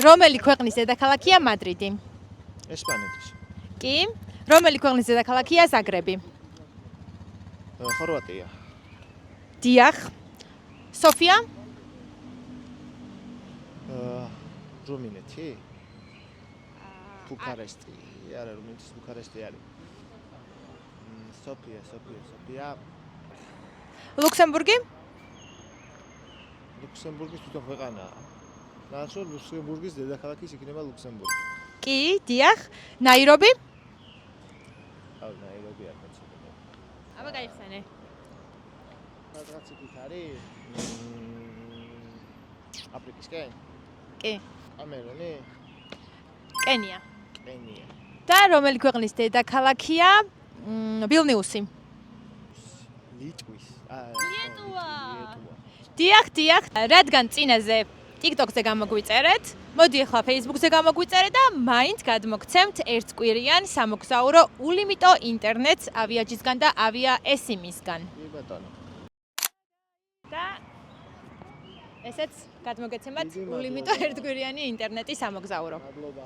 რომელი ქვეყნის დედაქალაქია მადრიდი? ესპანეთის. კი. რომელი ქვეყნის დედაქალაქია ზაგრები? ხორვატია. დიახ. სოფია? რუმინეთი? ბუქარესტი. არა, რუმინეთის ბუქარესტი არის. სოფია. ლუქსემბურგი? ლუქსემბურგის თვითონ ქვეყანაა. ნახო, ლუქსემბურგის დედაქალაქის იქნება ლუქსემბურგი. კი, დიახ. ნაირობი? ნაირობი არ მეცადე. აბა გაიხსენე. რაღაც იქით არის? აფრიკისკენ? კი. კამერუნი? კენია. კენია. და რომელი ქვეყნის დედაქალაქია ვილნიუსი? ლიტვის. ლიტვა. დიახ. რადგან წინაზე TikTok-ზე გამოგვიწერეთ, მოდი ახლა Facebook-ზე გამოგვიწერეთ და მაინც გადმოგცემთ ერთკვირიან სამოგზაურო ულიმიტო ინტერნეტს ავიაჯისგან და ავია ესიმისგან. კი ბატონო. და ესეც გადმოგეცემათ ულიმიტო ერთკვირიანი ინტერნეტის სამოგზაურო. მადლობა.